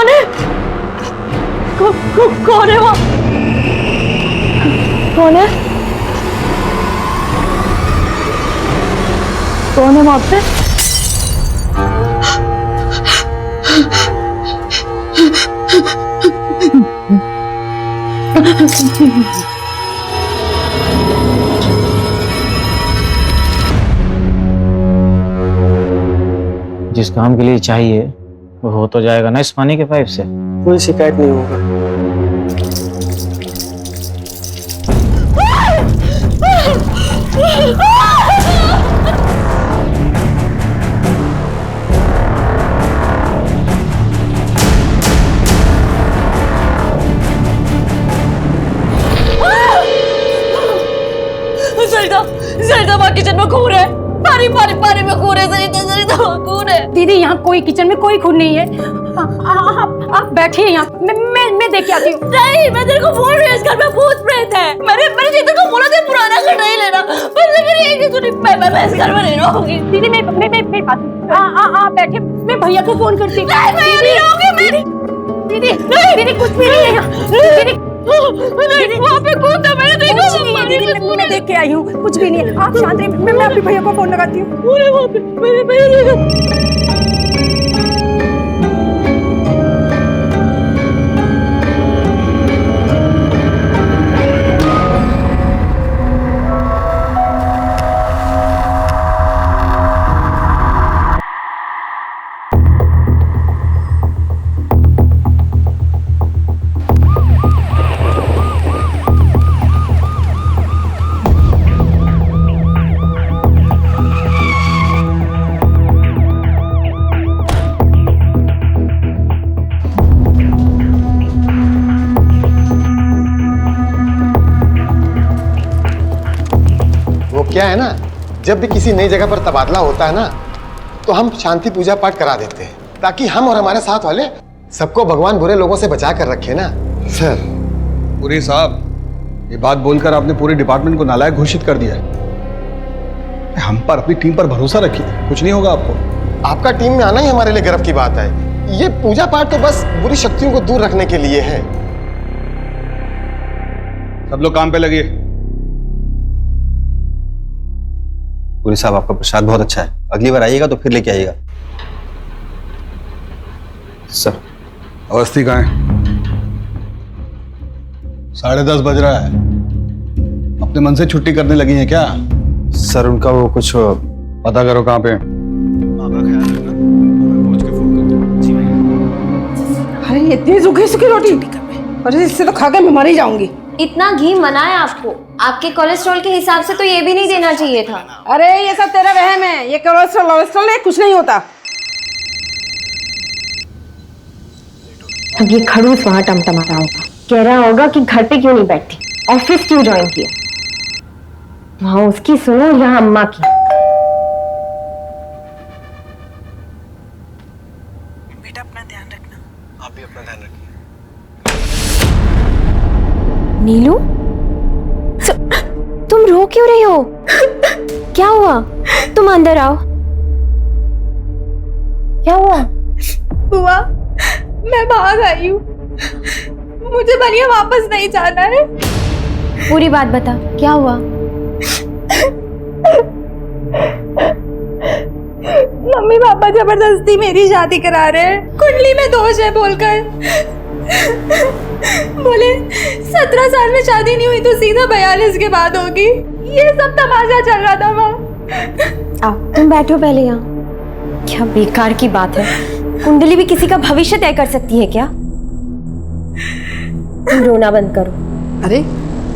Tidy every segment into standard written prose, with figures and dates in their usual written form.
कौन है? कौन है वो? कौन है? कौन है वहां पे? जिस काम के लिए चाहिए वो हो तो जाएगा ना इस पानी के पाइप से। कोई शिकायत नहीं होगा। सरिता वहाँ किचन में खून है। पानी पानी पानी में खून है। सरिता वहाँ खून है। दीदी यहाँ कोई किचन में कोई खून नहीं है। आप बैठिए यहाँ, मैं देख के आती हूँ। नहीं, मैं तेरे को बोल रही हूँ इस घर में भूत प्रेत है। मैंने चेतन को बोला था पुराना घर नहीं लेना, पर लेकिन ये सुनी मैं इस घर में नहीं रहूंगी। दीदी मैं बात बैठे, मैं भैया को फोन करती हूँ। दीदी कुछ भी नहीं है यहाँ। दीदी वहाँ पे कौन था? मैंने देखा दीदी मैं देख के आई हूँ, कुछ भी नहीं है। आप शांत रहिए, मैं अपने भैया को फोन लगाती हूँ। वहाँ पे मेरे भैया क्या है ना, जब भी किसी नई जगह पर तबादला होता है ना, तो हम शांति पूजा पाठ करा देते हैं ताकि हम और हमारे साथ वाले सबको भगवान बुरे लोगों से बचा कर रखे ना। सर पुरी साहब, ये बात बोलकर आपने पूरे डिपार्टमेंट को नालायक घोषित कर दिया है। हम पर, अपनी टीम पर भरोसा रखिए, कुछ नहीं होगा आपको। आपका टीम में आना ही हमारे लिए गर्व की बात है। ये पूजा पाठ तो बस बुरी शक्तियों को दूर रखने के लिए है। सब लोग काम पे लगिए। पुरी साहब, आपका प्रसाद बहुत अच्छा है, अगली बार आइएगा तो फिर लेके आइएगा। सर अवस्थी कहाँ है? 10:30 बज रहा है, अपने मन से छुट्टी करने लगी हैं क्या? सर उनका वो कुछ पता करो कहाँ पे। अरे इतनी सूखी सूखी रोटी, अरे इससे तो खा के मैं मर ही जाऊंगी। इतना घी मना है आपको, आपके कोलेस्ट्रॉल के हिसाब से तो ये भी नहीं देना चाहिए था। अरे ये सब तेरा वहम है, ये कोलेस्ट्रॉल है, कुछ नहीं होता। अब ये खड़ूस वहां टमटमा रहा होगा, कह रहा होगा कि घर पे क्यों नहीं बैठती, ऑफिस क्यों ज्वाइन किया। वहां उसकी सुनो, यहाँ अम्मा की। बेटा अपना ध्यान रखना। आप भी अपना ध्यान रखिए। नीलू, तुम रो क्यों रही हो? क्या हुआ? तुम अंदर आओ। क्या हुआ? बुआ, मैं भाग आई हूँ, मुझे बनिया वापस नहीं जाना है। पूरी बात बता, क्या हुआ? मम्मी पापा जबरदस्ती मेरी शादी करा रहे हैं, कुंडली में दोष है बोलकर। बोले 17 साल में शादी नहीं हुई तो सीधा 42 के बाद होगी। ये सब तमाशा चल रहा था वहाँ। आओ तुम बैठो पहले यहाँ। क्या बेकार की बात है, कुंडली भी किसी का भविष्य तय कर सकती है क्या? तुम रोना बंद करो। अरे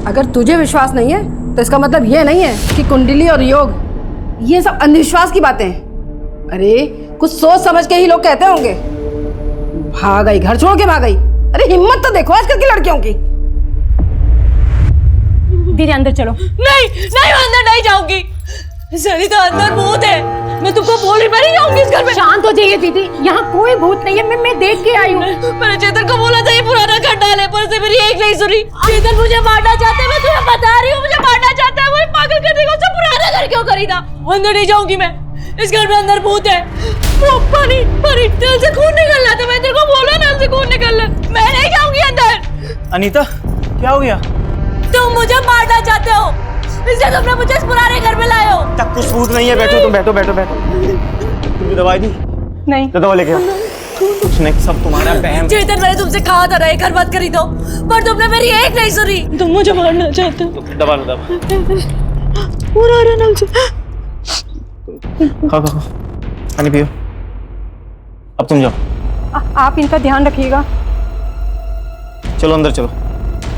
अगर तुझे विश्वास नहीं है तो इसका मतलब ये नहीं है कि कुंडली और योग ये सब अंधविश्वास की बातें हैं। अरे कुछ सोच समझ के ही लोग कहते होंगे। भाग गई, घर छोड़ के भाग गई। अरे हिम्मत तो देखो आजकल की लड़कियों की। दीदी अंदर चलो। नहीं नहीं, मैं अंदर नहीं जाऊंगी। सरिता, अंदर भूत है, मैं तुमको बोल रही, मैं नहीं जाऊंगी इस घर में। शांत हो जाइए दीदी, यहाँ कोई भूत नहीं है, मैं देख के आई हूँ। मैंने चेतन को बोला था ये पुराना घर डाले, पर से मेरी एक नहीं सुनी। चेतन मुझे मारना चाहता है, मैं तुम्हें बता रही हूँ, मुझे मारना चाहता है। वो पागल करने को उससे पुराना घर क्यों खरीदा? अंदर नहीं जाऊंगी मैं, इस घर में अंदर भूत है। वो पानी पानी नल से खून निकल रहा था, मैं तेरे को बोला नल से खून अनीता क्या हो गया? तुम मुझे मारना चाहते हो, इसलिए तुमने मुझे इस पुराने घर में लाए हो। तक कुछ सबूत नहीं है, बैठो तुम, बैठो बैठो बैठो। तुमने दवाई दी? नहीं। तो दवा लेके आओ। कुछ नहीं, सब तुम्हारा बहम। चेतन, मैंने तुमसे कहा था ना ये घर मत खरीदो, पर तुमने मेरी एक नहीं सुनी। तुम मुझे मारना चाहते हो। दबा लो दबा। पूरा नल से। खाओ खाओ, पानी पियो। अब तुम जाओ। आप इनका ध्यान रखिएगा। चलो अंदर चलो।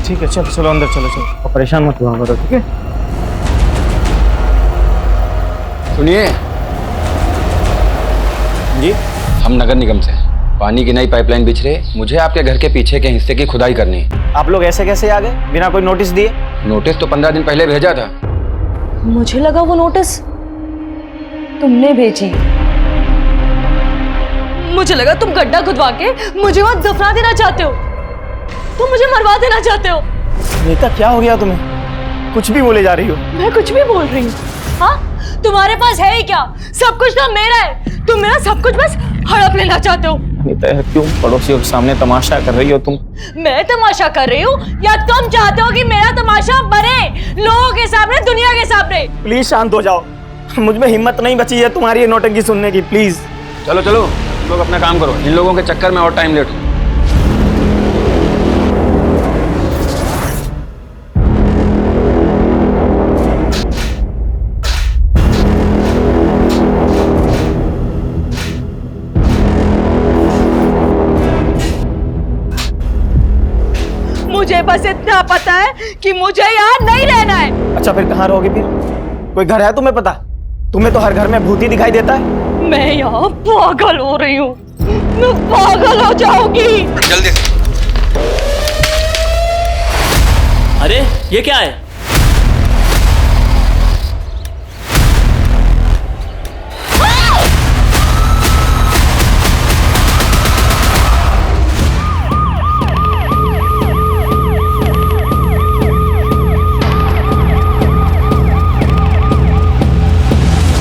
ठीक है, चलो चलो अंदर चलो चलो। और परेशान मत हुआ करो, ठीक है? सुनिए जी। हम नगर निगम से पानी की नई पाइपलाइन बिछ रही है, मुझे आपके घर के पीछे के हिस्से की खुदाई करनी है। आप लोग ऐसे कैसे आ गए बिना कोई नोटिस दिए? नोटिस तो 15 दिन पहले भेजा था। मुझे लगा वो नोटिस तुमने भेजी। मुझे लगा तुम गड्ढा खुदवा के मुझे वहां दफना देना चाहते हो, तुम मुझे मरवा देना चाहते हो। नीता क्या हो गया तुम्हें? कुछ भी बोले जा रही हो। मैं कुछ भी बोल रही हूँ? हाँ, तुम्हारे पास है ही क्या? सब कुछ तो मेरा है, तुम मेरा सब कुछ बस हड़प लेना चाहते हो। नीता यार, क्यों पड़ोसियों के सामने तमाशा कर रही हो तुम? मैं तमाशा कर रही हूँ या तुम चाहते हो कि मेरा तमाशा बने लोगों के सामने, दुनिया के सामने? प्लीज शांत हो जाओ, मुझ में हिम्मत नहीं बची है तुम्हारी ये नौटंकी सुनने की, प्लीज। चलो चलो लोग अपना काम करो, इन लोगों के चक्कर में और टाइम लेट। मुझे बस इतना पता है कि मुझे यहाँ नहीं रहना है। अच्छा फिर कहाँ रहोगे फिर? कोई घर है तुम्हें पता? तुम्हें तो हर घर में भूत ही दिखाई देता है। मैं यहाँ पागल हो रही हूँ, मैं पागल हो जाऊंगी। जल्दी से। अरे ये क्या है?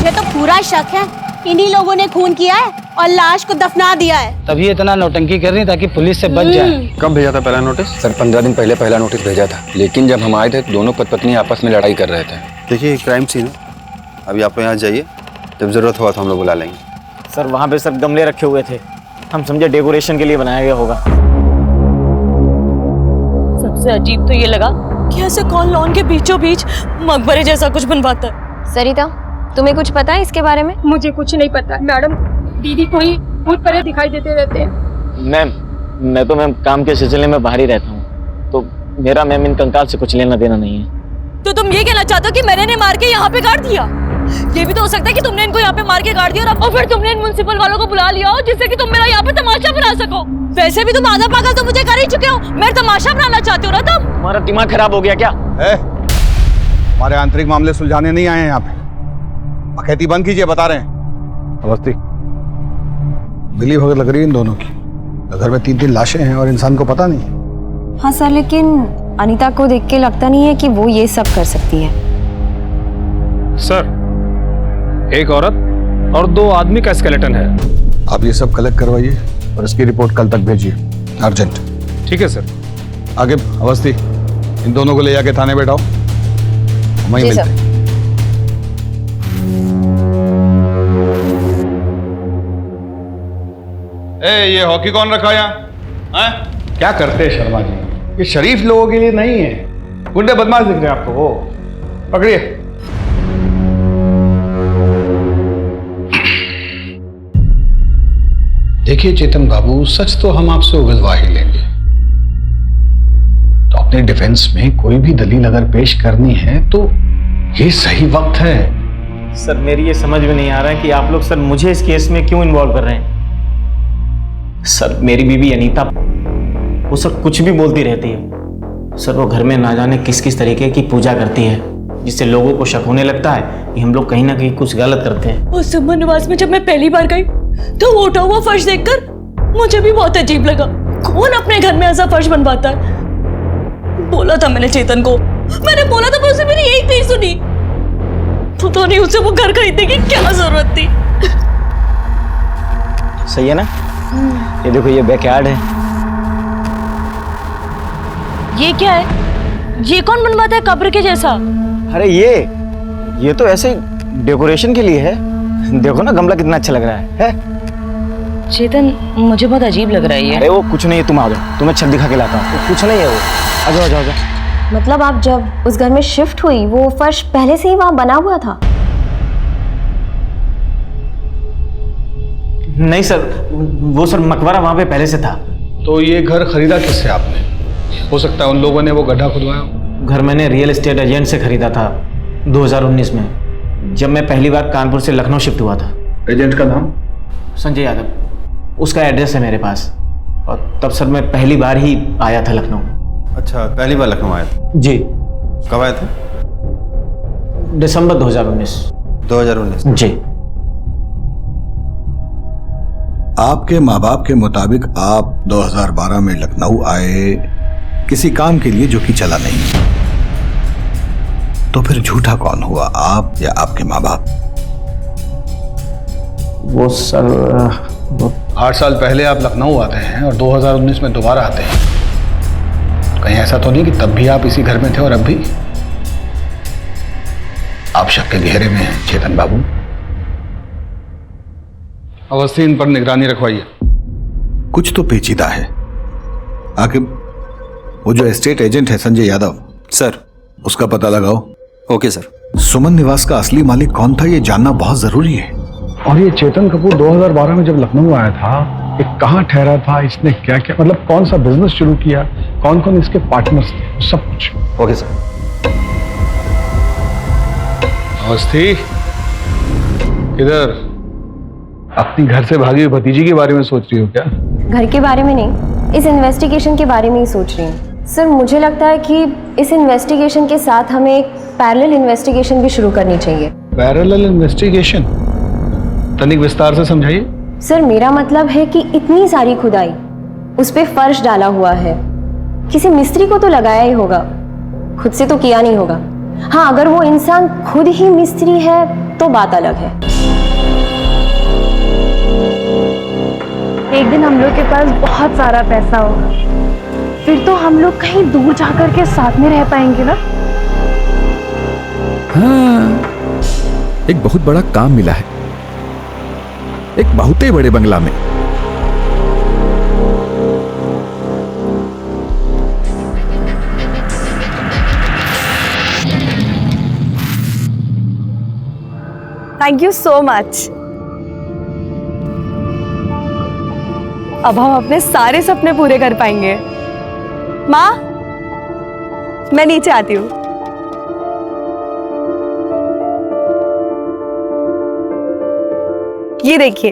ये तो पूरा शक है, इन्हीं लोगों ने खून किया है और लाश को दफना दिया है। तभी इतना नौटंकी कर रही ताकि पुलिस से बच जाए। कब भेजा था पहला नोटिस? सर 15 दिन पहले पहला नोटिस भेजा था, लेकिन जब हम आए थे तो दोनों पति पत्नी आपस में लड़ाई कर रहे थे। देखिए क्राइम सीन है, अभी आप यहाँ जाइए, जब ज़रूरत हुआ तो हम लोग बुला लेंगे। सर वहाँ पे सर गमले रखे हुए थे, हम समझे डेकोरेशन के लिए बनाया गया होगा। सबसे अजीब तो ये लगा कि ऐसे कौन लॉन के बीचों बीच मकबरे जैसा कुछ बनवाता है। सरिता, तुम्हें कुछ पता है इसके बारे में? मुझे कुछ नहीं पता मैडम, दीदी को ही भूत प्रेत दिखाई देते रहते हैं। मैम मैं तो मैम काम के सिलसिले में बाहर ही रहता हूँ, तो मेरा मैम इन कंकाल से कुछ लेना देना नहीं है। तो तुम ये कहना चाहते हो कि मैंने इन्हें मार के यहाँ पे गाड़ दिया? ये भी तो हो सकता है कि तुमने इनको यहाँ पे मार के गाड़ दिया और फिर तुमने इन म्युनिसिपल वालों को बुला लिया हो जिससे कि तुम मेरा यहाँ पे तमाशा बना सको। वैसे भी तुम आधा पागल तो मुझे कर ही चुके हो, मेरा तमाशा बनाना चाहते हो ना तुम? तुम्हारा दिमाग खराब हो गया क्या? हमारे आंतरिक मामले सुलझाने नहीं आए हैं यहाँ पे, अखैती बंद कीजिए, बता रहे हैं। अवस्थी मिली भगत लग रही है इन दोनों की। घर में 3-3 लाशें हैं और इंसान को पता नहीं। हाँ सर, लेकिन अनीता को देख के लगता नहीं है कि वो ये सब कर सकती है। सर, एक औरत और 2 आदमी का स्केलेटन है। आप ये सब कलेक्ट करवाइए और इसकी रिपोर्ट कल तक भेजिए, अर्जेंट। ठीक है सर। आगे अवस्थी, इन दोनों को ले जाके थाने बैठाओ, वहीं मिलते हैं। ये हॉकी कौन रखा यहाँ? क्या करते हैं शर्मा जी, ये शरीफ लोगों के लिए नहीं है, गुंडे बदमाश दिख रहे हैं आपको। वो पकड़िए। देखिए चेतन बाबू, सच तो हम आपसे उगलवा ही लेंगे, तो अपने डिफेंस में कोई भी दलील अगर पेश करनी है तो ये सही वक्त है। सर मेरी ये समझ में नहीं आ रहा है कि आप लोग सर मुझे इस केस में क्यों इन्वॉल्व कर रहे हैं। सर मेरी बीवी अनीता, वो सब कुछ भी बोलती रहती है। सर वो घर में ना जाने किस किस तरीके की पूजा करती है, जिससे लोगों को शक होने लगता है कि हम लोग कहीं ना कहीं कुछ गलत करते हैं। उस सुमन निवास में जब मैं पहली बार गई तो वो उठा हुआ फर्श देखकर मुझे भी बहुत अजीब लगा। कौन अपने घर में ऐसा फर्श बनवाता है? बोला था मैंने चेतन को, मैंने बोला था, पर उसे मेरी एक नहीं सुनी। पता नहीं उसे वो घर खरीदने की क्या जरूरत थी। सही है ना? ये देखो ये बैकयार्ड है, ये क्या है? ये कौन बनवाता है कब्र के जैसा? अरे ये तो ऐसे डेकोरेशन के लिए है। देखो ना गमला कितना अच्छा लग रहा है? चेतन, मुझे बहुत अजीब लग रहा है ये। अरे वो कुछ नहीं है, तुम आ जाओ, तुम्हें छत दिखा के लाता हूँ। कुछ नहीं है वो, आ जाओ आ जाओ आ जाओ। मतलब आप जब उस घर में शिफ्ट हुई वो फर्श पहले से ही वहां बना हुआ था? नहीं सर, वो सर मकबरा वहां पे पहले से था। तो ये घर खरीदा किससे आपने? हो सकता है उन लोगों ने वो गड्ढा खुदवाया हो। घर मैंने रियल एस्टेट एजेंट से खरीदा था 2019 में, जब मैं पहली बार कानपुर से लखनऊ शिफ्ट हुआ था। एजेंट का नाम? संजय यादव, उसका एड्रेस है मेरे पास। और तब सर मैं पहली बार ही आया था लखनऊ। अच्छा, पहली बार लखनऊ आया था? जी। कब आया था? दिसंबर 2019। 2019? जी। आपके माँ बाप के मुताबिक आप 2012 में लखनऊ आए किसी काम के लिए जो कि चला नहीं, तो फिर झूठा कौन हुआ, आप या आपके माँ बाप? वो सर 8 साल पहले आप लखनऊ आते हैं और 2019 में दोबारा आते हैं। कहीं ऐसा तो नहीं कि तब भी आप इसी घर में थे और अब भी? आप शक के घेरे में हैं चेतन बाबू। अवस्थी, इन पर निगरानी रखवाइए। कुछ तो पेचीदा है। आखिर वो जो एस्टेट एजेंट है संजय यादव, सर, उसका पता लगाओ। Okay sir. सुमन निवास का असली मालिक कौन था ये जानना बहुत जरूरी है। और ये चेतन कपूर 2012 में जब लखनऊ आया था, ये कहाँ ठहरा था, इसने क्या क्या, मतलब कौन सा बिजनेस शुरू किया, कौन कौन इसके पार्टनर्स थे, सब कुछ। Okay sir. अवस्थी, किधर? अपनी घर से भागी हुई भतीजी के बारे में सोच रही हो क्या? घर के बारे में नहीं, इस इन्वेस्टिगेशन के बारे में ही सोच रही हूँ। सर, मुझे लगता है कि इस इन्वेस्टिगेशन के साथ हमें एक पैरेलल इन्वेस्टिगेशन भी शुरू करनी चाहिए। Parallel investigation? तनिक विस्तार से समझाइए। सर, मेरा मतलब है कि इतनी सारी खुदाई, उस पे फर्श डाला हुआ है, किसी मिस्त्री को तो लगाया ही होगा, खुद से तो किया नहीं होगा। हाँ, अगर वो इंसान खुद ही मिस्त्री है तो बात अलग है। एक दिन हम लोग के पास बहुत सारा पैसा होगा, फिर तो हम लोग कहीं दूर जाकर के साथ में रह पाएंगे ना। हाँ, एक बहुत बड़ा काम मिला है, एक बहुत ही बड़े बंगला में। Thank you so much. अब हम अपने सारे सपने पूरे कर पाएंगे। माँ, मैं नीचे आती हूँ। ये देखिए,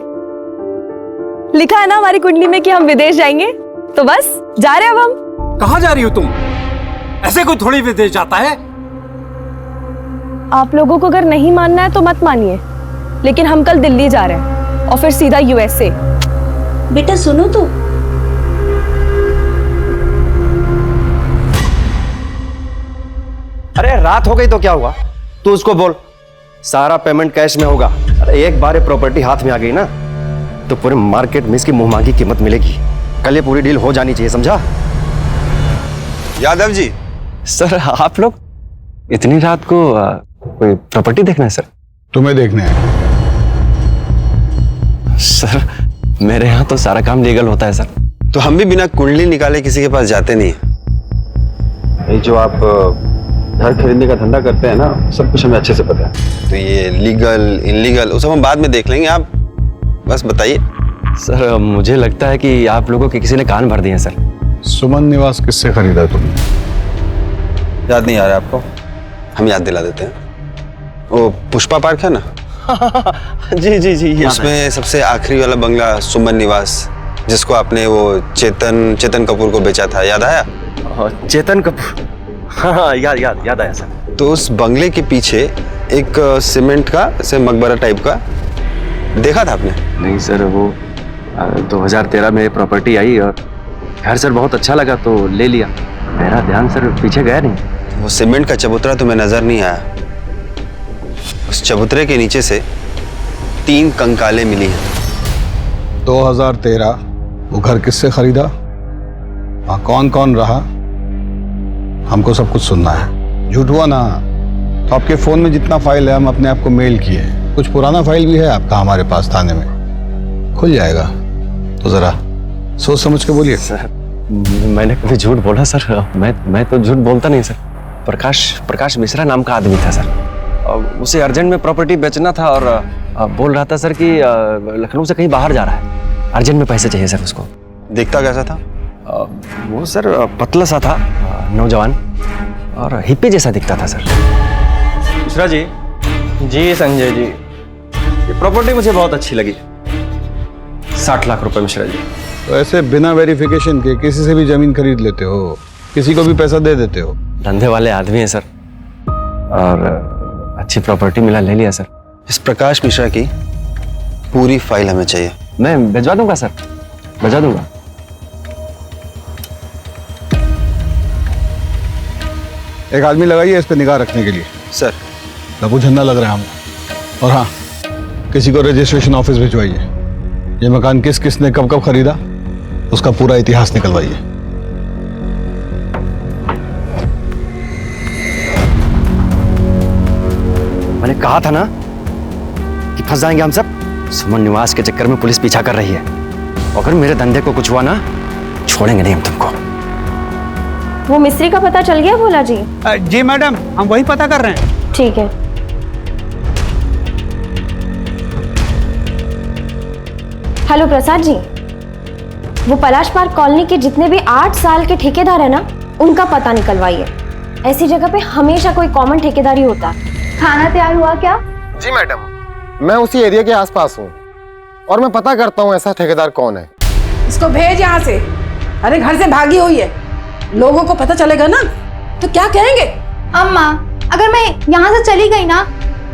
लिखा है ना हमारी कुंडली में कि हम विदेश जाएंगे, तो बस जा रहे हैं अब हम। कहाँ जा रही हो तुम? ऐसे कोई थोड़ी विदेश जाता है। आप लोगों को अगर नहीं मानना है तो मत मानिए, लेकिन हम कल दिल्ली जा रहे हैं और फिर सीधा यूएसए। बेटा सुनो तो, अरे रात हो गई तो क्या हुआ? तू उसको बोल सारा पेमेंट कैश में होगा। अरे एक बार ये प्रॉपर्टी हाथ में आ गई ना तो पूरे मार्केट में इसकी मुंह मांगी कीमत मिलेगी। कल ये पूरी डील हो जानी चाहिए, समझा? यादव जी, सर आप लोग इतनी रात को कोई प्रॉपर्टी देखना है? सर तुम्हें देखने हैं। सर मेरे यहाँ तो सारा काम लीगल होता है सर। तो हम भी बिना कुंडली निकाले किसी के पास जाते नहीं। ये जो आप घर खरीदने का धंधा करते हैं ना, सब कुछ हमें अच्छे से पता है। तो ये लीगल इनलीगल वो सब हम बाद में देख लेंगे, आप बस बताइए। सर मुझे लगता है कि आप लोगों के किसी ने कान भर दिए हैं सर। सुमन निवास किससे खरीदा तुमने? याद नहीं आ रहा आपको? हम याद दिला देते हैं। वो पुष्पा पार्क है ना? जी जी जी, उसमें सबसे आखिरी वाला बंगला सुमन निवास, जिसको आपने वो चेतन कपूर को बेचा था, याद आया? चेतन कपूर, हाँ याद आया सर। तो उस बंगले के पीछे एक सीमेंट का ऐसे मकबरा टाइप का देखा था आपने? नहीं सर, वो 2013 में प्रॉपर्टी आई और घर सर बहुत अच्छा लगा तो ले लिया। मेरा ध्यान सर पीछे गया नहीं। वो सीमेंट का चबूतरा तुम्हें नजर नहीं आया? उस चबूतरे के नीचे से 3 कंकालें मिली हैं। 2013 वो घर किससे खरीदा? वहाँ कौन कौन रहा हमको सब कुछ सुनना है। झूठ हुआ ना तो आपके फोन में जितना फाइल है हम अपने आप को मेल किए, कुछ पुराना फाइल भी है आपका हमारे पास थाने में, खुल जाएगा। तो जरा सोच समझ के बोलिए। सर मैंने कभी झूठ बोला सर? मैं तो झूठ बोलता नहीं सर। प्रकाश मिश्रा नाम का आदमी था सर, उसे अर्जेंट में प्रॉपर्टी बेचना था और बोल रहा था सर कि लखनऊ से कहीं बाहर जा रहा है, अर्जेंट में पैसे चाहिए सर उसको। दिखता कैसा था? वो सर पतला सा था, नौजवान और हिप्पी जैसा दिखता था सर। मिश्रा जी। जी संजय जी, ये प्रॉपर्टी मुझे बहुत अच्छी लगी। 60 लाख रुपए मिश्रा जी। तो ऐसे बिना वेरिफिकेशन के किसी से भी जमीन खरीद लेते हो, किसी को भी पैसा दे देते हो? धंधे वाले आदमी है सर, और अच्छी प्रॉपर्टी मिला, ले लिया सर। इस प्रकाश मिश्रा की पूरी फाइल हमें चाहिए। मैं भिजवा दूंगा सर, भिजवा दूंगा। एक आदमी लगाइए इस पे निगाह रखने के लिए। सर लबू झंडा लग रहा है हम। और हाँ, किसी को रजिस्ट्रेशन ऑफिस भिजवाइए। ये मकान किस किस ने कब कब खरीदा उसका पूरा इतिहास निकलवाइए। मैंने कहा था ना कि फंस जाएंगे हम सब। सुमन निवास के चक्कर में पुलिस पीछा कर रही है। अगर मेरे धंधे को कुछ हुआ ना, छोड़ेंगे नहीं हम तुमको। वो मिस्त्री का पता चल गया भोला जी? जी मैडम, हम वही पता कर रहे हैं। ठीक है। हेलो प्रसाद जी, वो पलाश पार्क कॉलोनी के जितने भी 8 साल के ठेकेदार है ना, उनका पता निकलवाइए। ऐसी जगह पे हमेशा कोई कॉमन ठेकेदार ही होता है। खाना तैयार हुआ क्या? जी मैडम, मैं उसी एरिया के आसपास हूँ और मैं पता करता हूँ ऐसा ठेकेदार कौन है। इसको भेज यहाँ से। अरे घर से भागी हुई है, लोगों को पता चलेगा ना तो क्या कहेंगे? अम्मा, अगर मैं यहाँ से चली गई ना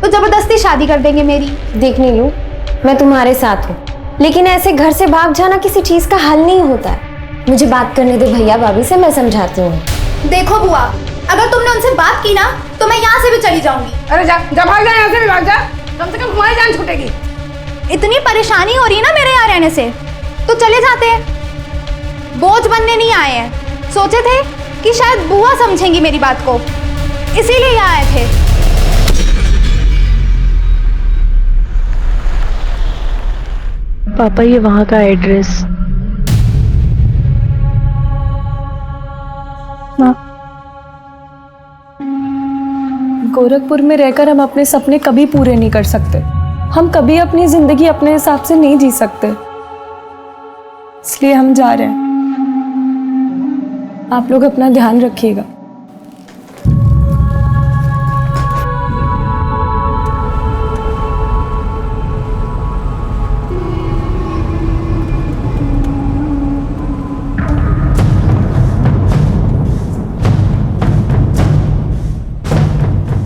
तो जबरदस्ती शादी कर देंगे मेरी। देख नीलू, मैं तुम्हारे साथ हूँ, लेकिन ऐसे घर से भाग जाना किसी चीज का हल नहीं होता है। मुझे बात करने दे भैया भाभी से, मैं समझाती हूँ। देखो बुआ, अगर तुमने उनसे बात की ना तो मैं यहाँ से भी चली जाऊंगी। अरे जा भाग जा, यहाँ से भी भाग जा, कम से कम हमारी जान छूटेगी। इतनी परेशानी हो रही है ना मेरे यहाँ रहने से, तो चले जाते हैं। बोझ बनने नहीं आए हैं, सोचे थे कि शायद बुआ समझेंगी मेरी बात को, इसीलिए यहाँ आए थे। पापा, ये वहां का एड्रेस। गोरखपुर में रहकर हम अपने सपने कभी पूरे नहीं कर सकते। हम कभी अपनी जिंदगी अपने हिसाब से नहीं जी सकते, इसलिए हम जा रहे हैं। आप लोग अपना ध्यान रखिएगा।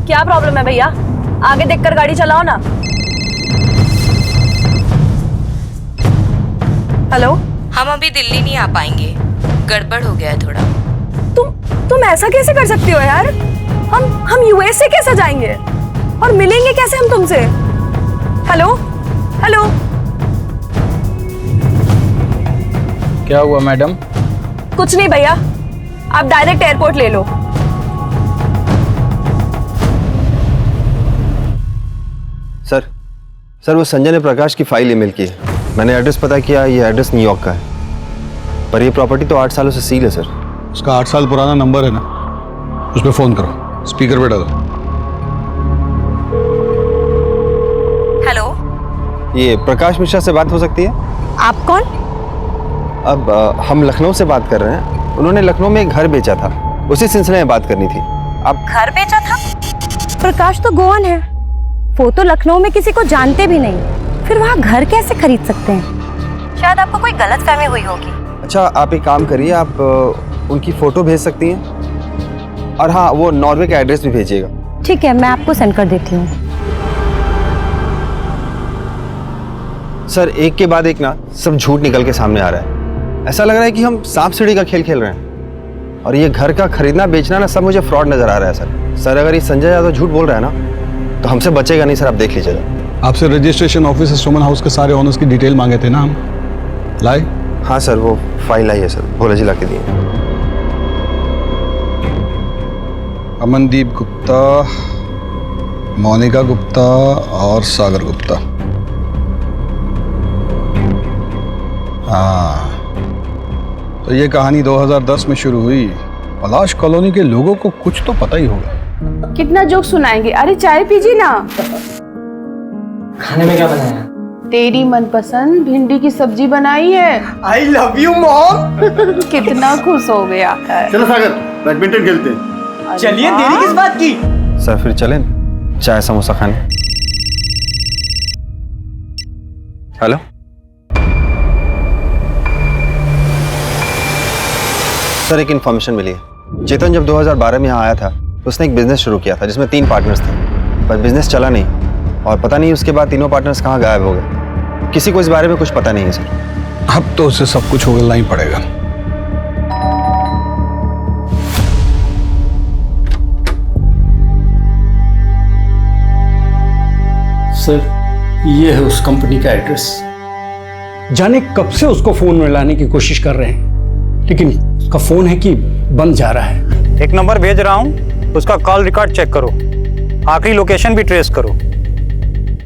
क्या प्रॉब्लम है भैया? आगे देखकर गाड़ी चलाओ ना। हेलो, हम अभी दिल्ली नहीं आ पाएंगे, गड़बड़ हो गया है थोड़ा। तुम ऐसा कैसे कर सकती हो यार? हम यूएस से कैसे जाएंगे और मिलेंगे कैसे हम तुमसे? हेलो हेलो, क्या हुआ मैडम? कुछ नहीं भैया, आप डायरेक्ट एयरपोर्ट ले लो। सर वो संजय ने प्रकाश की फाइल ईमेल की है। मैंने एड्रेस पता किया, ये एड्रेस न्यूयॉर्क का है, पर ये प्रॉपर्टी तो 8 सालों से सील है सर। उसका 8 साल पुराना नंबर है ना, उस पर फोन करो, स्पीकर पे डालो। हेलो, ये प्रकाश मिश्रा से बात हो सकती है? आप कौन? अब हम लखनऊ से बात कर रहे हैं। उन्होंने लखनऊ में एक घर बेचा था, उसी सिलसिले में बात करनी थी। आप घर बेचा था? प्रकाश तो गोवन है, वो तो लखनऊ में किसी को जानते भी नहीं, फिर वहाँ घर कैसे खरीद सकते हैं? शायद आपको कोई गलतफहमी हुई होगी। अच्छा, आप एक काम करिए, आप उनकी फोटो भेज सकती हैं, और हाँ, वो नॉर्वे का एड्रेस भी भेजिएगा। ठीक है, मैं आपको सेंड कर देती हूँ। सर एक के बाद एक ना सब झूठ निकल के सामने आ रहा है। ऐसा लग रहा है कि हम सांप सीढ़ी का खेल खेल रहे हैं, और ये घर का खरीदना बेचना ना सब मुझे फ्रॉड नजर आ रहा है सर। अगर ये संजय यादव झूठ बोल रहा है ना तो हमसे बचेगा नहीं सर, आप देख लीजिएगा। आपसे रजिस्ट्रेशन ऑफिस सुमन हाउस के सारे ओनर्स की डिटेल मांगे थे ना हम, लाए? हाँ सर, वो फाइल आई है सर, भोला जी ला के दिए। अमनदीप गुप्ता, मोनिका गुप्ता और सागर गुप्ता। हाँ, तो ये कहानी 2010 में शुरू हुई। पलाश कॉलोनी के लोगों को कुछ तो पता ही होगा। कितना जोक सुनाएंगे? अरे चाय पीजिए ना। खाने में क्या बनाया? तेरी मनपसंद भिंडी की सब्जी बनाई है। I love you mom. कितना खुश हो गया। चलो सागर, बैडमिंटन खेलते हैं। चलिए, देरी किस बात की? सर फिर चलें चाय समोसा खाने। हेलो, सर एक इन्फॉर्मेशन मिली है। चेतन जब 2012 में यहाँ आया था तो उसने एक बिजनेस शुरू किया था जिसमें 3 पार्टनर्स थे, पर बिजनेस चला नहीं और पता नहीं उसके बाद तीनों पार्टनर्स कहाँ गायब हो गए। किसी को इस बारे में कुछ पता नहीं है सर। अब तो उसे सब कुछ उगलना ही पड़ेगा। सर, ये है उस कंपनी का एड्रेस। जाने कब से उसको फोन में लाने की कोशिश कर रहे हैं, लेकिन उसका फोन है कि बंद जा रहा है। एक नंबर भेज रहा हूं, उसका कॉल रिकॉर्ड चेक करो, आखिरी लोकेशन भी ट्रेस करो।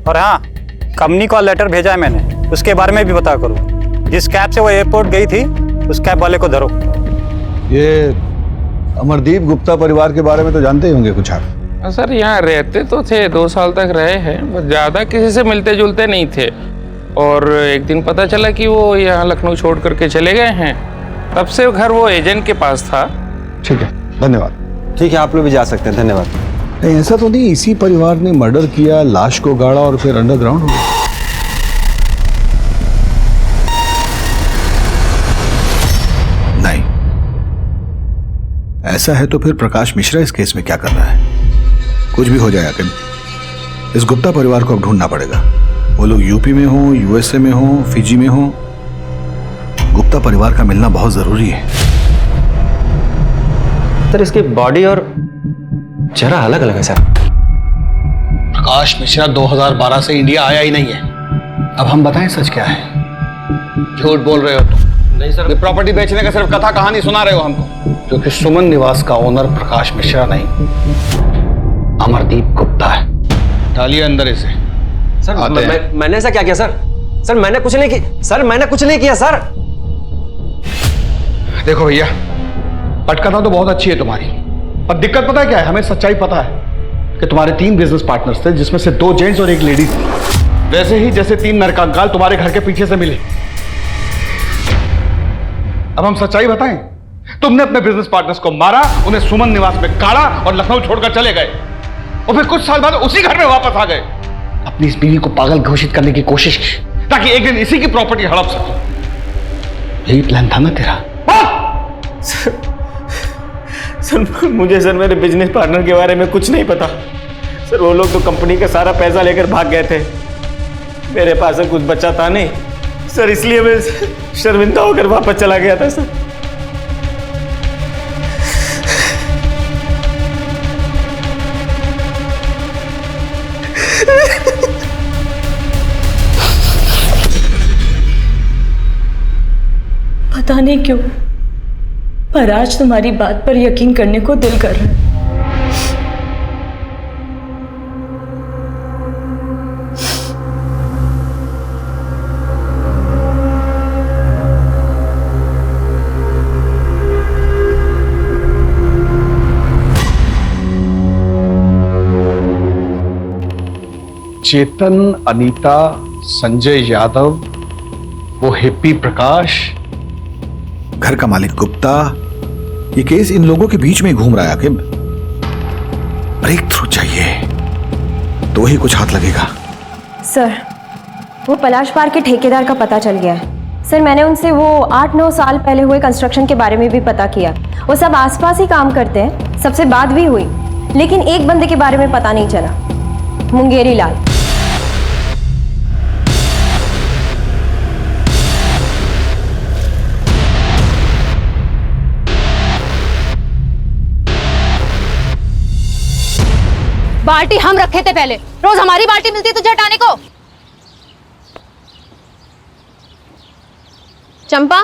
और हाँ, कंपनी का लेटर भेजा है मैंने, उसके बारे में भी पता करो। जिस कैब से वो एयरपोर्ट गई थी उस कैब वाले को धरो। ये अमरदीप गुप्ता परिवार के बारे में तो जानते ही होंगे कुछ आप? सर यहाँ रहते तो थे, 2 साल तक रहे हैं, बस ज़्यादा किसी से मिलते जुलते नहीं थे। और एक दिन पता चला कि वो यहाँ लखनऊ छोड़ करके चले गए हैं। तब से घर वो एजेंट के पास था। ठीक है, धन्यवाद। ठीक है, आप लोग भी जा सकते हैं, धन्यवाद। नहीं, ऐसा तो नहीं इसी परिवार ने मर्डर किया, लाश को गाड़ा और फिर अंडरग्राउंड हो गया? नहीं, ऐसा है तो फिर प्रकाश मिश्रा इस केस में क्या कर रहा है? कुछ भी हो जाए आखिर इस गुप्ता परिवार को अब ढूंढना पड़ेगा। वो लोग यूपी में हो, यूएसए में हो, फिजी में हो, गुप्ता परिवार का मिलना बहुत जरूरी है। सर इसकी बॉडी और चेहरा अलग अलग है सर। प्रकाश मिश्रा 2012 से इंडिया आया ही नहीं है। अब हम बताएं सच क्या है? झूठ बोल रहे हो तुम। नहीं सर, प्रॉपर्टी बेचने का सिर्फ कथा कहानी सुना रहे हो हमको। क्योंकि सुमन निवास का ओनर प्रकाश मिश्रा नहीं, अमरदीप गुप्ता है। डालिए अंदर इसे। सर मैंने ऐसा क्या किया सर? सर मैंने कुछ नहीं किया सर, मैंने कुछ नहीं किया सर। देखो भैया, पटकथा तो बहुत अच्छी है तुम्हारी, पर दिक्कत पता है क्या है? हमें सच्चाई पता है कि तुम्हारे 3 बिजनेस पार्टनर्स थे, जिसमें से 2 जेंट्स और 1 लेडीज थी। वैसे ही जैसे 3 नरकंकाल तुम्हारे घर के पीछे से मिले। अब हम सच्चाई बताएं, तुमने अपने बिजनेस पार्टनर्स को मारा, उन्हें सुमन निवास में गाड़ा और लखनऊ छोड़कर चले गए। और फिर कुछ साल बाद उसी घर में वापस आ गए। अपनी इस बीवी को पागल घोषित करने की कोशिश की ताकि एक दिन इसी की प्रॉपर्टी हड़प सके। यही प्लान था ना तेरा? सर मुझे सर मेरे बिजनेस पार्टनर के बारे में कुछ नहीं पता। सर वो लोग तो कंपनी का सारा पैसा लेकर भाग गए थे। मेरे पास सर कुछ बचा था नहीं सर, इसलिए मैं शर्मिंदा होकर वापस चला गया था सर। पता नहीं क्यों, पर आज तुम्हारी बात पर यकीन करने को दिल कर रहा है। चेतन, अनीता, संजय यादव, वो हिप्पी प्रकाश, घर का मालिक गुप्ता, ये केस इन लोगों के बीच में घूम रहा है। आखिर ब्रेक थ्रू चाहिए तो ही कुछ हाथ लगेगा। सर वो पलाश पार्क के ठेकेदार का पता चल गया है। सर मैंने उनसे वो 8-9 साल पहले हुए कंस्ट्रक्शन के बारे में भी पता किया। वो सब आसपास ही काम करते हैं, सबसे बात भी हुई, लेकिन एक बंदे के बारे में पता नहीं चला, मुंगेरी लाल। बाल्टी हम रखे थे पहले, रोज हमारी बाल्टी मिलती है तुझे हटाने को। चंपा,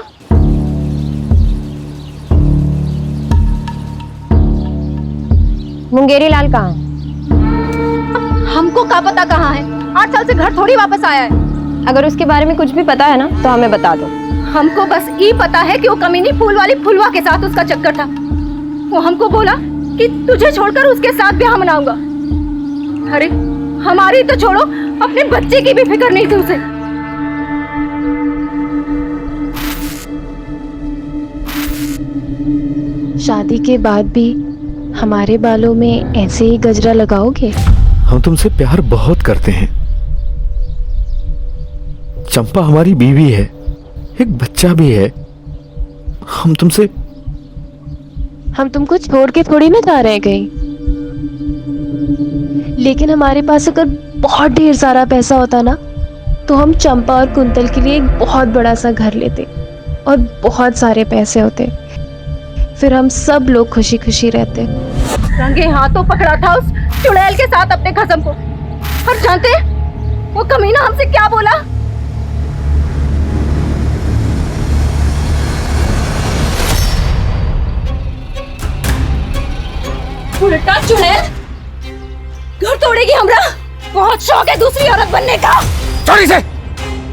मुंगेरी लाल कहाँ है? हमको क्या पता कहाँ है, 8 साल से घर थोड़ी वापस आया है। अगर उसके बारे में कुछ भी पता है ना तो हमें बता दो। हमको बस ये पता है कि वो कमीनी फूल वाली फुलवा के साथ उसका चक्कर था। वो हमको बोला कि तुझे छोड़कर उसके साथ ब्याह मनाऊंगा। अरे हमारी तो छोड़ो, अपने बच्चे की भी फिक्र नहीं थी उसे। शादी के बाद भी हमारे बालों में ऐसे ही गजरा लगाओगे? हम तुमसे प्यार बहुत करते हैं। चंपा हमारी बीवी है, एक बच्चा भी है। हम तुमको छोड़ के थोड़ी ना जा रहे हैं कहीं। लेकिन हमारे पास अगर बहुत ढेर सारा पैसा होता ना तो हम चंपा और कुंतल के लिए एक बहुत बड़ा सा घर लेते और बहुत सारे पैसे होते। फिर हम सब लोग खुशी खुशी रहते। रंगे हाथों पकड़ा था उस चुड़ैल के साथ अपने खसम को। और जानते हैं वो कमीना हमसे क्या बोला? उल्टा चुड़ैल घर तोड़ेगी हमरा। बहुत शौक है दूसरी औरत बनने का। छोड़ी से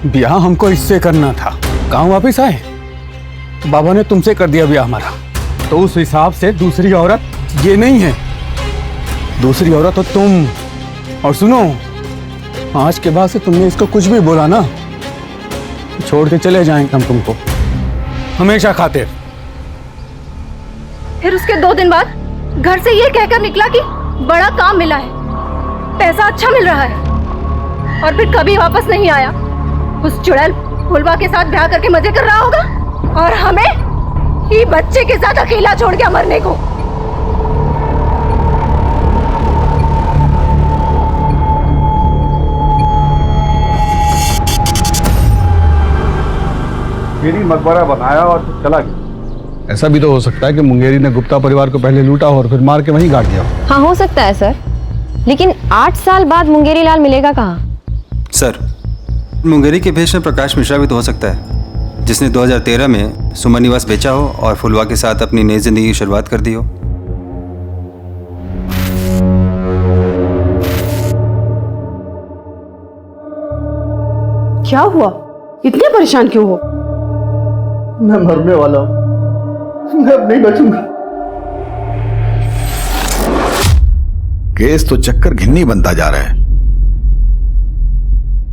ब्याह हमको इससे करना था। गांव वापस आए तो बाबा ने तुमसे कर दिया ब्याह हमारा। तो उस हिसाब से दूसरी औरत ये नहीं है, दूसरी औरत तो तुम। और सुनो, आज के बाद से तुमने इसको कुछ भी बोला ना, छोड़ के चले जाएंगे हम तुमको हमेशा खातिर। फिर उसके 2 दिन बाद घर से ये कहकर निकला कि बड़ा काम मिला है, पैसा अच्छा मिल रहा है। और फिर कभी वापस नहीं आया। उस चुड़ैल फुलवा के साथ ब्याह करके मजे कर रहा होगा और हमें ही बच्चे के साथ अकेला छोड़ के मरने को। मेरी मकबरा बनाया और फिर चला गया। ऐसा भी तो हो सकता है कि मुंगेरी ने गुप्ता परिवार को पहले लूटा और फिर मार के वहीं गाड़ दिया। हाँ हो सकता है सर, लेकिन 8 साल बाद मुंगेरी लाल मिलेगा कहाँ? सर, मुंगेरी के भेष में प्रकाश मिश्रा भी तो हो सकता है, जिसने 2013 में सुमन निवास बेचा हो और फुलवा के साथ अपनी नई जिंदगी की शुरुआत कर दी हो। क्या हुआ? इतने परेशान क्यों हो? मैं मरने वाला हूं, मैं अब नहीं बचूंगा। केस तो चक्कर घिन्नी बनता जा रहा है।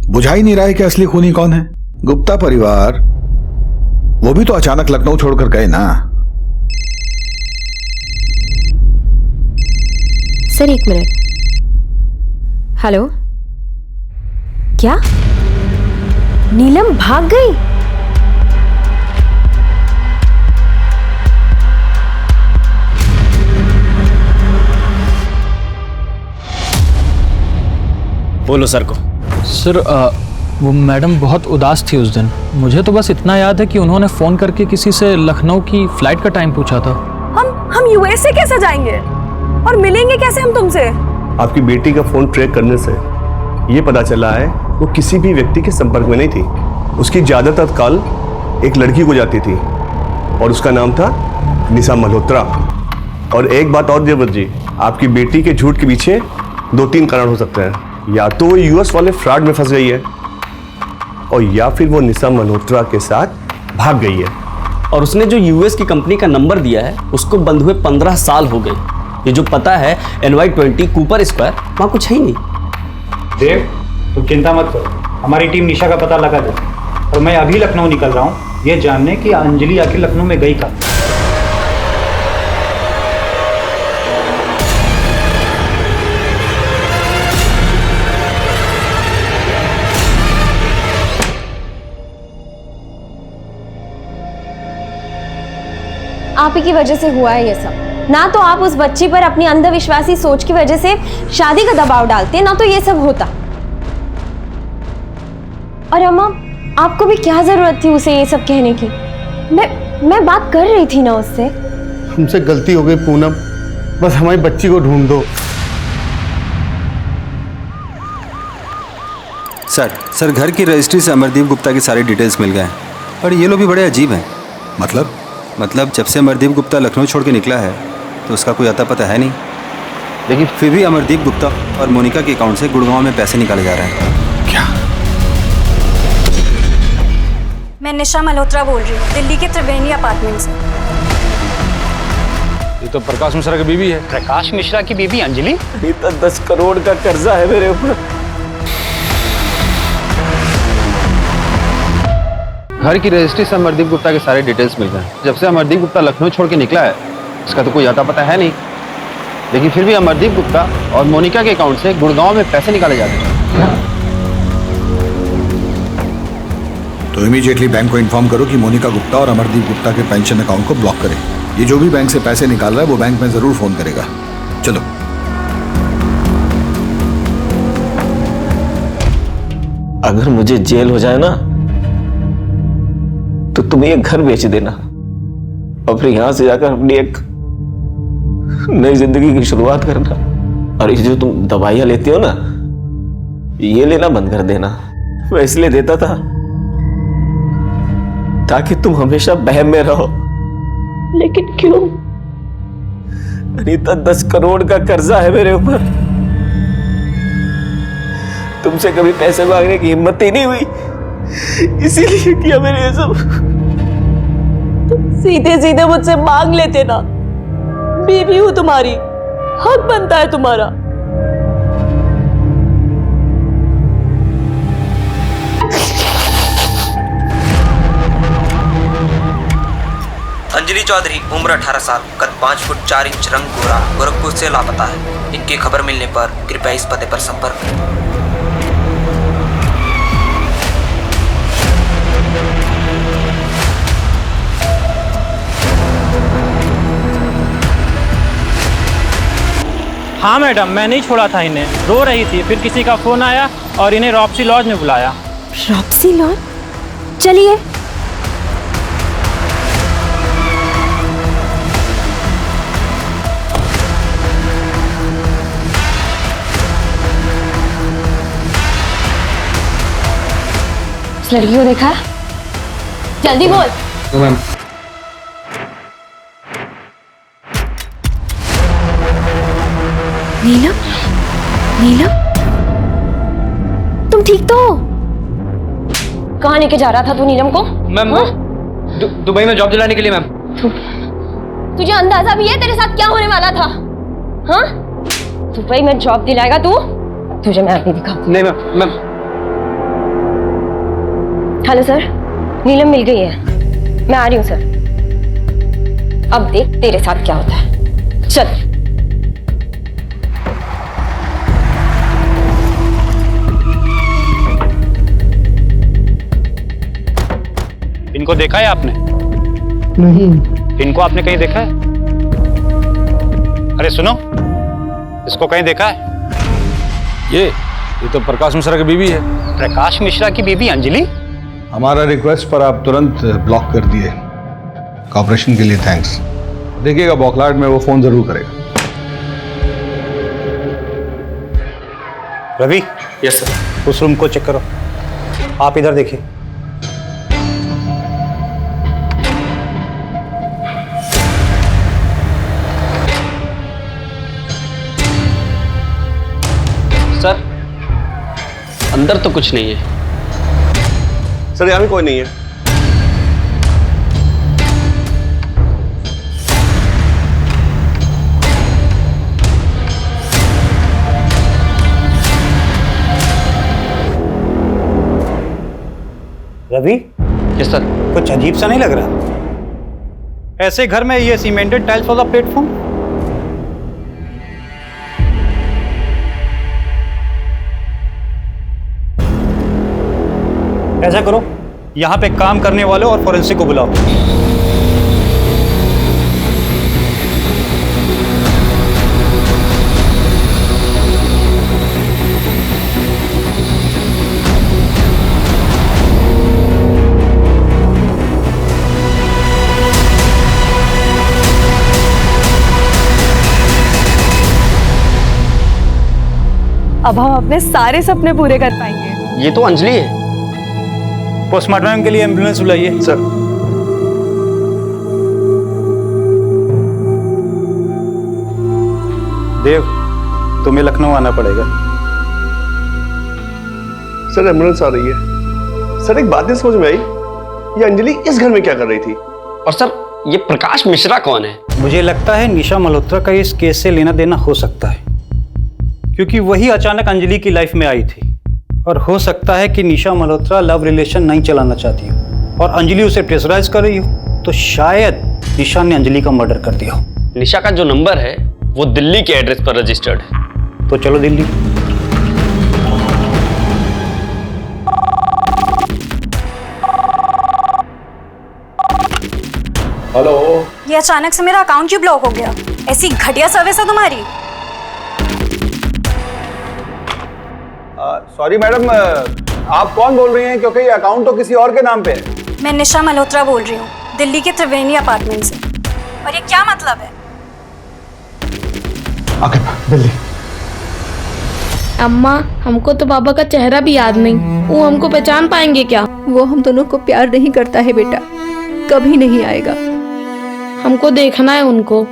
बुझा ही नहीं रहा है कि असली खूनी कौन है। गुप्ता परिवार, वो भी तो अचानक लखनऊ छोड़कर गए ना। Sir 1 minute. हेलो, क्या नीलम भाग गई? बोलो सर को। सर वो मैडम बहुत उदास थी उस दिन। मुझे तो बस इतना याद है कि उन्होंने फ़ोन करके किसी से लखनऊ की फ़्लाइट का टाइम पूछा था। हम यूएसए कैसे जाएंगे और मिलेंगे कैसे हम तुमसे? आपकी बेटी का फ़ोन ट्रैक करने से ये पता चला है वो किसी भी व्यक्ति के संपर्क में नहीं थी। उसकी ज़्यादातर कॉल एक लड़की को जाती थी और उसका नाम था निशा मल्होत्रा। और एक बात और देवव्रत जी, आपकी बेटी के झूठ के पीछे 2-3 कारण हो सकते हैं। या तो वो यूएस वाले फ्रॉड में फंस गई है और या फिर वो निशा मल्होत्रा के साथ भाग गई है। और उसने जो यूएस की कंपनी का नंबर दिया है उसको बंद हुए 15 साल हो गए। ये जो पता है NY20 कूपर स्क्वायर, वहाँ कुछ है ही नहीं। देव, तुम चिंता मत करो, हमारी टीम निशा का पता लगा दे। और मैं अभी लखनऊ निकल रहा हूँ ये जानने कि अंजलि आखिर लखनऊ में गई कहाँ। आप ही की वजह से हुआ है ये सब। ना तो आप उस बच्ची पर अपनी अंधविश्वासी सोच की वजह से शादी का दबाव डालते, ना तो ये सब होता। और अम्मा, आपको भी क्या जरूरत थी उसे ये सब कहने की? मैं बात कर रही थी ना उससे। हमसे गलती हो गई पूनम, बस हमारी बच्ची को ढूंढ दो। सर घर की रजिस्ट्री से अमरदीप गुप्ता की सारी डिटेल्स मिल गए हैं। पर ये लोग भी बड़े अजीब हैं। मतलब जब से अमरदीप गुप्ता लखनऊ छोड़ के निकला है तो उसका कोई अता पता है नहीं। लेकिन फिर भी अमरदीप गुप्ता और मोनिका के अकाउंट से गुड़गांव में पैसे निकाले जा रहे हैं। क्या? मैं निशा मल्होत्रा बोल रही हूँ, दिल्ली के त्रिवेणी अपार्टमेंट से। ये तो प्रकाश मिश्रा की बीवी है। प्रकाश मिश्रा की बीवी अंजलि? अभी तो 10 करोड़ का कर्जा है मेरे ऊपर। घर की रजिस्ट्री से अमरदीप गुप्ता के सारे डिटेल्स मिल गए। जब से अमरदीप गुप्ता लखनऊ छोड़ के निकला है इसका तो कोई अता पता है नहीं, लेकिन फिर भी अमरदीप गुप्ता और मोनिका के अकाउंट से गुड़गांव में पैसे निकाले जाते हैं। तो इमीडिएटली बैंक को इन्फॉर्म करो कि मोनिका गुप्ता और अमरदीप गुप्ता के पेंशन अकाउंट को ब्लॉक करें। ये जो भी बैंक से पैसे निकाल रहा है वो बैंक में जरूर फोन करेगा। चलो। अगर मुझे जेल हो जाए ना तो तुम ये घर बेच देना और फिर यहां से जाकर अपनी एक नई जिंदगी की शुरुआत करना। और ये जो तुम दवाइयां लेती हो ना ये लेना बंद कर देना। मैं इसलिए देता था ताकि तुम हमेशा बहम में रहो। लेकिन क्यों? अनीता 10 करोड़ का कर्जा है मेरे ऊपर। तुमसे कभी पैसे मांगने की हिम्मत ही नहीं हुई, इसीलिए किया मैंने ये सब। सीधे सीधे मुझसे मांग लेते ना, बीवी हूं तुम्हारी, हक बनता है तुम्हारा। अंजलि चौधरी, उम्र 18 साल, कद 5 फुट 4 इंच, रंग गोरा, गोरखपुर से लापता है। इनकी खबर मिलने पर कृपया इस पते पर संपर्क करें। हाँ मैडम, मैं नहीं छोड़ा था इन्हें, रो रही थी, फिर किसी का फोन आया और इन्हें रॉप्सी लॉज में बुलाया। रॉप्सी लॉज? चलिए। इस लड़की को देखा? जल्दी बोल। मैम नीलम, नीलम, तुम ठीक तो हो? कहाँ लेके जा रहा था तू नीलम को? मैम दुबई में जॉब दिलाने के लिए। मैम तुझे अंदाजा भी है तेरे साथ क्या होने वाला था? हाँ, दुबई में जॉब दिलाएगा तू? तुझे मैं अभी दिखा। नहीं मैम। हेलो सर, नीलम मिल गई है, मैं आ रही हूँ सर। अब देख तेरे साथ क्या होता है। चल। इनको देखा है आपने? नहीं। इनको आपने कहीं देखा है? अरे सुनो, इसको कहीं देखा है? ये तो प्रकाश मिश्रा की बीवी है। प्रकाश मिश्रा की बीवी अंजलि? हमारा रिक्वेस्ट पर आप तुरंत ब्लॉक कर दिए। कॉपरेशन के लिए थैंक्स। देखिएगा बौखलाहट में वो फोन जरूर करेगा। रवि। Yes sir. उस रूम को चेक करो। आप इधर देखिए। सर, अंदर तो कुछ नहीं है। सर यहाँ भी कोई नहीं है। रवि? Yes sir. कुछ अजीब सा नहीं लग रहा? ऐसे घर में ये सीमेंटेड टाइल्स वाला प्लेटफॉर्म? ऐसा करो, यहाँ पे काम करने वालों और फोरेंसिक को बुलाओ। अब हम अपने सारे सपने पूरे कर पाएंगे। ये तो अंजलि है। पोस्टमार्टम के लिए एम्बुलेंस बुलाइए। सर। देव, तुम्हें लखनऊ आना पड़ेगा। सर एम्बुलेंस आ रही है। सर एक बात नहीं समझ में आई, ये अंजलि इस घर में क्या कर रही थी? और सर ये प्रकाश मिश्रा कौन है? मुझे लगता है निशा मल्होत्रा का इस केस से लेना देना हो सकता है, क्योंकि वही अचानक अंजलि की लाइफ में आई थी। और हो सकता है कि निशा मल्होत्रा लव रिलेशन नहीं चलाना चाहती हो और अंजलि उसे प्रेशराइज कर रही हो, तो शायद निशा ने अंजलि का मर्डर कर दिया हो। निशा का जो नंबर है वो दिल्ली के एड्रेस पर रजिस्टर्ड है। तो चलो दिल्ली। हेलो। ये अचानक से मेरा अकाउंट क्यों ब्लॉक हो गया? ऐसी घटिया सर्विस है तुम्हारी। सॉरी मैडम, आप कौन बोल रही हैं? क्योंकि ये अकाउंट तो किसी और के नाम पे है। मैं निशा मल्होत्रा बोल रही हूँ, दिल्ली के त्रिवेणी अपार्टमेंट से। और ये क्या मतलब है? दिल्ली। अम्मा, हमको तो बाबा का चेहरा भी याद नहीं, वो हमको पहचान पाएंगे क्या? वो हम दोनों को प्यार नहीं करता है बेटा, कभी नहीं आएगा। हमको देखना है उनको।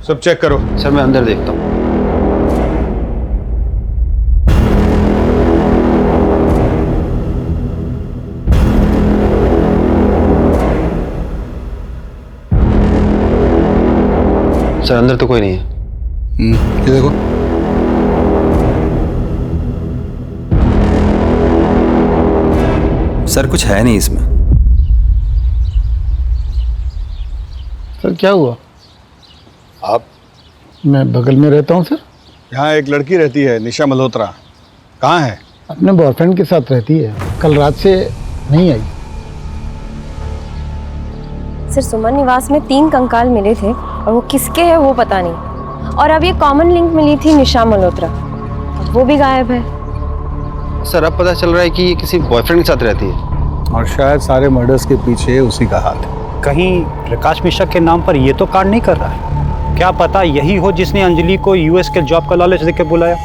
सब चेक करो। सर मैं अंदर देखता हूँ। सर अंदर तो कोई नहीं है। ये देखो। सर कुछ है नहीं इसमें। सर क्या हुआ? आप? मैं बगल में रहता हूँ सर। यहाँ एक लड़की रहती है निशा मल्होत्रा, कहाँ है? अपने बॉयफ्रेंड के साथ रहती है, कल रात से नहीं आई। सर सुमन निवास में 3 कंकाल मिले थे और वो किसके हैं वो पता नहीं। और अब ये कॉमन लिंक मिली थी निशा मल्होत्रा, वो भी गायब है। सर अब पता चल रहा है कि ये किसी बॉयफ्रेंड के साथ रहती है और शायद सारे मर्डर्स के पीछे उसी का हाथ है। कहीं प्रकाश मिश्रा के नाम पर ये तो कांड नहीं कर रहा है? क्या पता यही हो जिसने अंजलि को यूएस के जॉब का लालच देके बुलाया।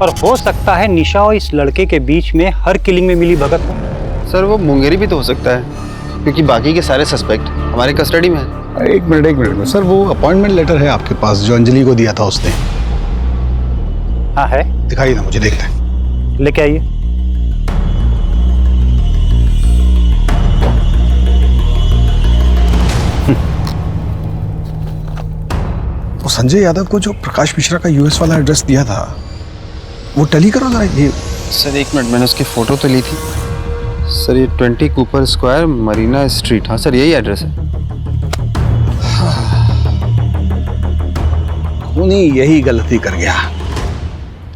और हो सकता है निशा और इस लड़के के बीच में हर किलिंग में मिली भगत हो। सर वो मुंगेरी भी तो हो सकता है, क्योंकि बाकी के सारे सस्पेक्ट हमारे कस्टडी में है। एक मिनट सर, वो अपॉइंटमेंट लेटर है आपके पास जो अंजलि को दिया था उसने? हाँ है। दिखाइए ना, मुझे देखना है। लेके आइए। वो संजय यादव को जो प्रकाश मिश्रा का यूएस वाला एड्रेस दिया था वो टैली करो जरा। ये सर एक मिनट, मैंने उसकी फोटो तो ली थी। सर ये 20 कूपर स्क्वायर मरीना स्ट्रीट। हाँ सर यही एड्रेस है। खूनी यही गलती कर गया।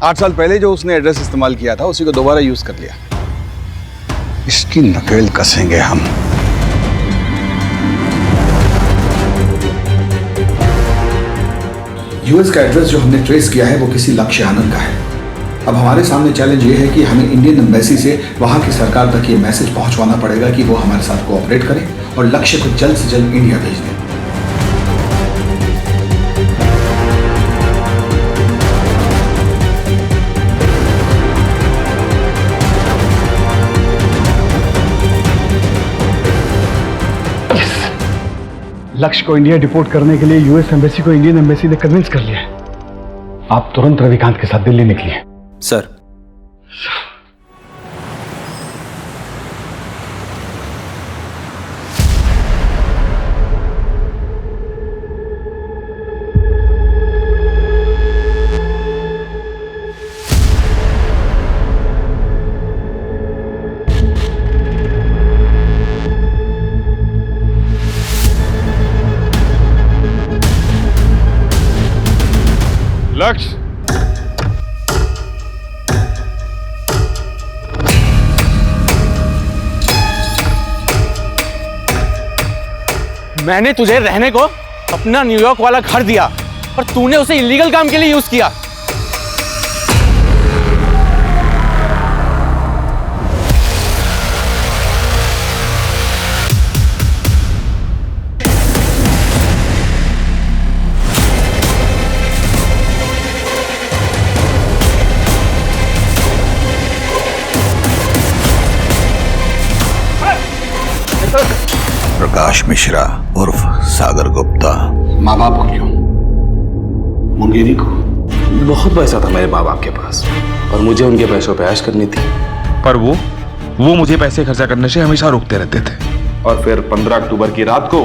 8 साल पहले जो उसने एड्रेस इस्तेमाल किया था उसी को दोबारा यूज कर लिया। इसकी नकेल कसेंगे हम। यूएस का एड्रेस जो हमने ट्रेस किया है वो किसी लक्ष्य आनंद का है। अब हमारे सामने चैलेंज ये है कि हमें इंडियन एम्बेसी से वहां की सरकार तक ये मैसेज पहुंचवाना पड़ेगा कि वो हमारे साथ कोऑपरेट करें और लक्ष्य को जल्द से जल्द इंडिया भेज दें। लक्ष्य को इंडिया डिपोर्ट करने के लिए यूएस एम्बेसी को इंडियन एम्बेसी ने कन्विंस कर लिया है। आप तुरंत रविकांत के साथ दिल्ली निकलिए। सर लक्ष्य, मैंने तुझे रहने को अपना न्यूयॉर्क वाला घर दिया और तूने उसे इलीगल काम के लिए यूज किया। प्रकाश मिश्रा उर्फ सागर गुप्ता। माँ बाप को क्यों? मुंगेरी को? बहुत पैसा था मेरे माँ बाप के पास और मुझे उनके पैसों पे ऐश करनी थी। पर वो मुझे पैसे खर्चा करने से हमेशा रोकते रहते थे। और फिर 15 अक्टूबर की रात को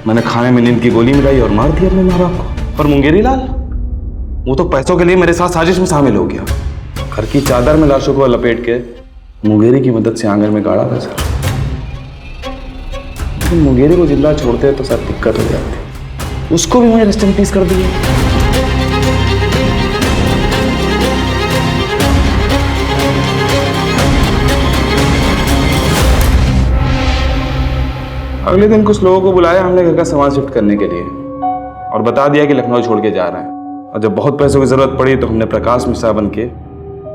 मैंने खाने में नींद की गोली मिलाई और मार दिया अपने माँ बाप को। और मुंगेरी लाल, वो तो पैसों के लिए मेरे साथ साजिश में शामिल हो गया। घर की चादर में लाशों को लपेट के मुंगेरी की मदद से आंगन में गाड़ा था सर। मुंगेरी को जिंदा छोड़ते तो सर दिक्कत हो जाती। उसको भी मैंने रेस्ट इन पीस कर दिया। अगले दिन कुछ लोगों को बुलाया हमने घर का सामान शिफ्ट करने के लिए और बता दिया कि लखनऊ छोड़ के जा रहे हैं। और जब बहुत पैसों की जरूरत पड़ी तो हमने प्रकाश मिश्रा बन के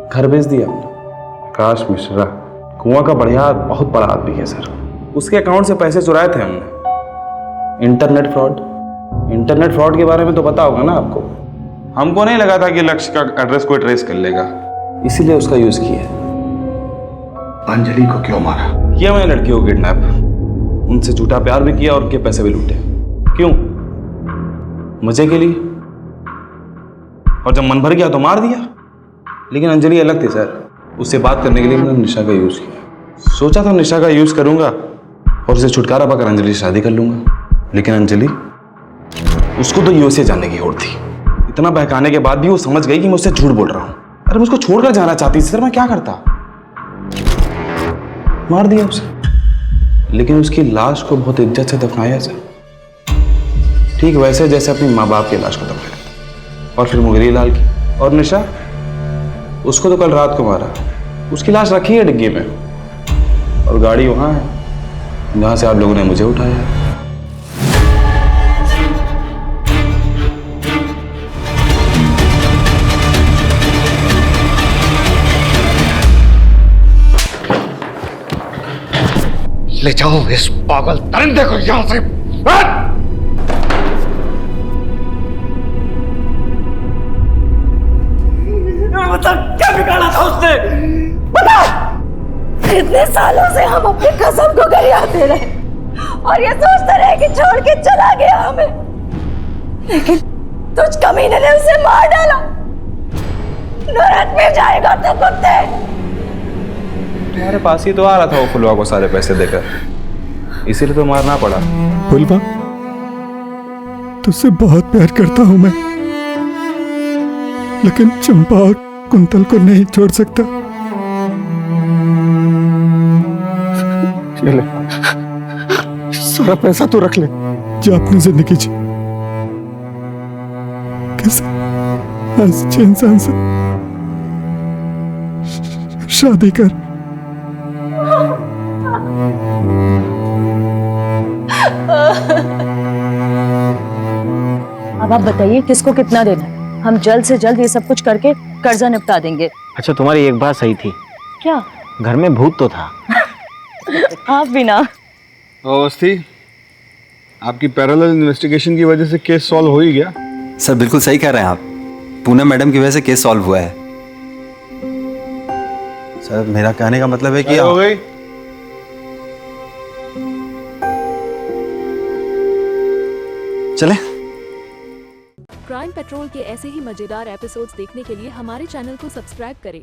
घर भेज दिया। प्रकाश मिश्रा कुआं का बढ़िया बहुत बड़ा आदमी है सर। उसके अकाउंट से पैसे चुराए थे हमने। इंटरनेट फ्रॉड के बारे में तो पता होगा ना आपको। हमको नहीं लगा था कि लक्ष्य का एड्रेस कोई ट्रेस कर लेगा, इसीलिए उसका यूज किया। अंजलि को क्यों मारा? किया मैंने लड़कियों को किडनैप, उनसे झूठा प्यार भी किया और उनके पैसे भी लूटे। क्यों? मजे के लिए। और जब मन भर गया तो मार दिया। लेकिन अंजलि अलग थी सर। उससे बात करने के लिए मैंने निशा का यूज किया। सोचा था निशा का यूज करूंगा और उसे छुटकारा पाकर अंजलि से शादी कर लूंगा। लेकिन अंजलि, उसको तो यूएसए जाने की होड़ थी। इतना बहकाने के बाद भी वो समझ गई कि मैं उससे झूठ बोल रहा हूं। अरे मैं उसको छोड़कर जाना चाहती थी सर, मैं क्या करता? मार दिया उसे। लेकिन उसकी लाश को बहुत इज्जत से दफनाया सर, ठीक वैसे जैसे अपनी माँ बाप की लाश को दफनाया। और फिर मुंगेरी लाल की और निशा, उसको तो कल रात को मारा। उसकी लाश रखी है डिग्गी में और गाड़ी वहां है जहां से आप लोगों ने मुझे उठाया। ले जाओ इस पागल दरिंदे को यहां से। बता क्या बिगाड़ा था उसने? बता! इतने सालों से हम अपनी कसम को गरियाते रहे और ये सोचते रहे कि छोड़ के चला गया हमें, लेकिन तुझ कमीने ने उसे मार डाला। नरक में जाएगा तो कुत्ते। तुम्हारे पास ही तो आ रहा था वो फुलवा को सारे पैसे देकर, इसीलिए तो मारना पड़ा। फुलवा, तुझसे बहुत प्यार करता हूं मैं, लेकिन चंपा और कुंतल को नहीं छोड़ सकता। चले, सारा पैसा तो रख ले, जा अपनी जिंदगी जी। कैसे अच्छे इंसान से शादी कर। अब आप बताइए किसको कितना देना है? हम जल्द से जल्द ये सब कुछ करके कर्जा निपटा देंगे। अच्छा, तुम्हारी एक बात सही थी। क्या? घर में भूत तो था। आप भी ना। अवस्थी, आपकी पैरेलल इन्वेस्टिगेशन की वजह से केस सॉल्व हो ही गया। सर बिल्कुल सही कह रहे हैं आप, पूनम मैडम की वजह से केस सॉल्व हुआ है। सर मेरा कहने का मतलब है कि हो गई। चले। क्राइम पेट्रोल के ऐसे ही मजेदार एपिसोड्स देखने के लिए हमारे चैनल को सब्सक्राइब करें